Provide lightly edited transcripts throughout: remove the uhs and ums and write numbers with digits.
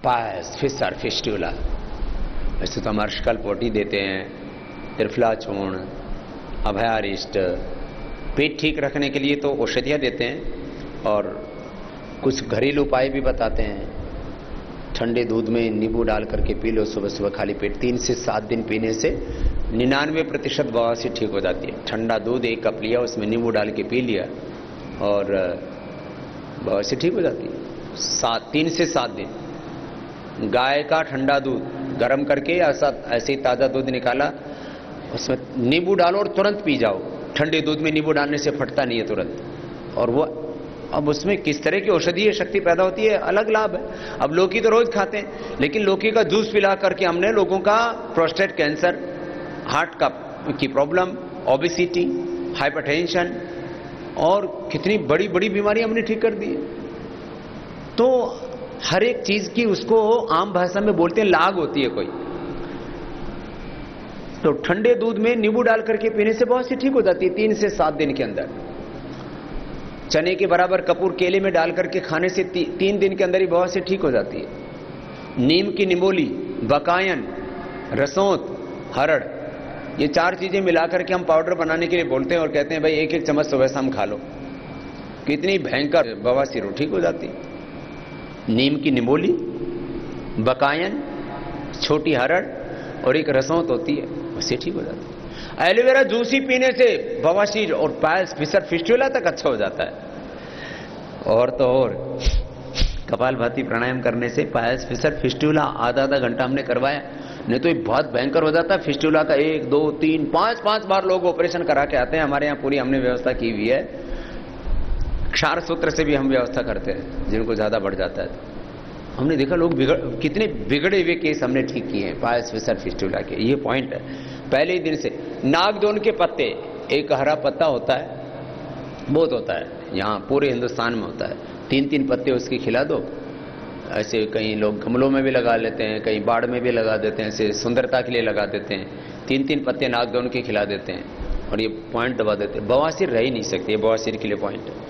पायस, fissure, fistula. वैसे तो हम अर्शकल पोटी देते हैं, त्रिफला चूर्ण, अभयारिष्ट, पेट ठीक रखने के लिए तो औषधियाँ देते हैं और कुछ घरेलू उपाय भी बताते हैं। ठंडे दूध में नींबू डाल करके पी लो सुबह सुबह खाली पेट, 3 से 7 दिन पीने से 99% बवासीर ठीक हो जाती है। ठंडा दूध 1 कप लिया, उसमें नींबू डाल के पी लिया और बवासीर ठीक हो जाती है। 3 से 7 दिन। गाय का ठंडा दूध गर्म करके ऐसे ही ताज़ा दूध निकाला, उसमें नींबू डालो और तुरंत पी जाओ। ठंडे दूध में नींबू डालने से फटता नहीं है तुरंत। और वो अब उसमें किस तरह की औषधीय शक्ति पैदा होती है, अलग लाभ है। अब लौकी तो रोज खाते हैं, लेकिन लौकी का जूस पिला करके हमने लोगों का प्रोस्टेट कैंसर, हार्ट की प्रॉब्लम, ओबेसिटी, हाइपरटेंशन और कितनी बड़ी बड़ी बीमारी हमने ठीक कर दी है। तो हर एक चीज की उसको आम भाषा में बोलते हैं लाग होती है कोई। तो ठंडे दूध में नींबू डाल करके पीने से बहुत सी ठीक हो जाती है 3 से 7 दिन के अंदर। चने के बराबर कपूर केले में डाल करके खाने से 3 दिन के अंदर ही बहुत से ठीक हो जाती है। नीम की निमोली, बकायन, रसोंत, हरड़, ये 4 चीजें मिलाकर के हम पाउडर बनाने के लिए बोलते हैं और कहते हैं भाई 1-1 चम्मच सुबह शाम खा लो। कितनी भयंकर बवासीर ठीक हो जाती है। नीम की निमोली, बकायन, छोटी हरड़ और एक रसोंत होती है, उससे ठीक हो जाती है। एलोवेरा जूस ही पीने से बवासीर और पायल्स, फिसर, फिस्टुला तक अच्छा हो जाता है। और तो और कपालभाति प्राणायाम करने से पायल्स, फिसर, फिस्टुला आधा घंटा हमने करवाया, नहीं तो ये बहुत भयंकर हो जाता है। फिस्टुला का 1, 2, 3, 5 बार लोग ऑपरेशन करा के आते हैं। हमारे यहाँ पूरी हमने व्यवस्था की हुई है। क्षार सूत्र से भी हम व्यवस्था करते हैं, जिनको ज्यादा बढ़ जाता है। हमने देखा लोग कितने बिगड़े हुए केस हमने ठीक किए हैं पायल्स, फिसर, फिस्टुला के। ये पॉइंट है। पहले ही दिन से नागदोन के पत्ते, एक हरा पत्ता होता है, बहुत होता है, यहाँ पूरे हिंदुस्तान में होता है। 3-3 पत्ते उसकी खिला दो। ऐसे कई लोग गमलों में भी लगा लेते हैं, कई बाड़ में भी लगा देते हैं, ऐसे सुंदरता के लिए लगा देते हैं। 3-3 पत्ते नागदोन के खिला देते हैं और ये पॉइंट दबा देते हैं। बवासीर रह ही नहीं सकती, बवासीर के लिए पॉइंट है।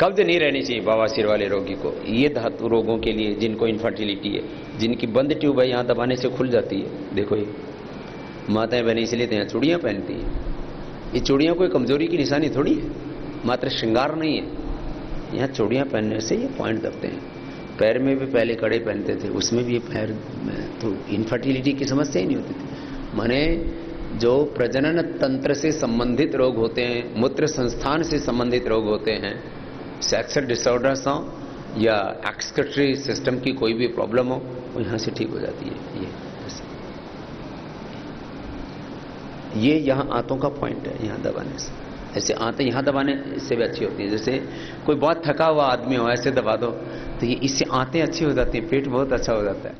कब्ज नहीं रहनी चाहिए बवासीर वाले रोगी को। ये धातु रोगों के लिए, जिनको इनफर्टिलिटी है, जिनकी बंद ट्यूब है, यहाँ दबाने से खुल जाती है। देखो ये माताएं बहनें इसलिए तो यहाँ चूड़ियाँ पहनती हैं। ये चूड़ियाँ कोई कमजोरी की निशानी थोड़ी है, मात्र श्रृंगार नहीं है। यहाँ चूड़ियाँ पहनने से ये पॉइंट दबते हैं। पैर में भी पहले कड़े पहनते थे, उसमें भी ये पैर में तो इनफर्टिलिटी की समस्या ही नहीं होती थी। माने जो प्रजनन तंत्र से संबंधित रोग होते हैं, मूत्र संस्थान से संबंधित रोग होते हैं, सेक्सुअल डिसऑर्डर्स हो या एक्सक्रीटरी सिस्टम की कोई भी प्रॉब्लम हो, वो यहाँ से ठीक हो जाती है। ये यहाँ आंतों का पॉइंट है, यहाँ दबाने से। ऐसे आंतें यहाँ दबाने से भी अच्छी होती है। जैसे कोई बहुत थका हुआ आदमी हो, ऐसे दबा दो तो ये इससे आंतें अच्छी हो जाती हैं, पेट बहुत अच्छा हो जाता है।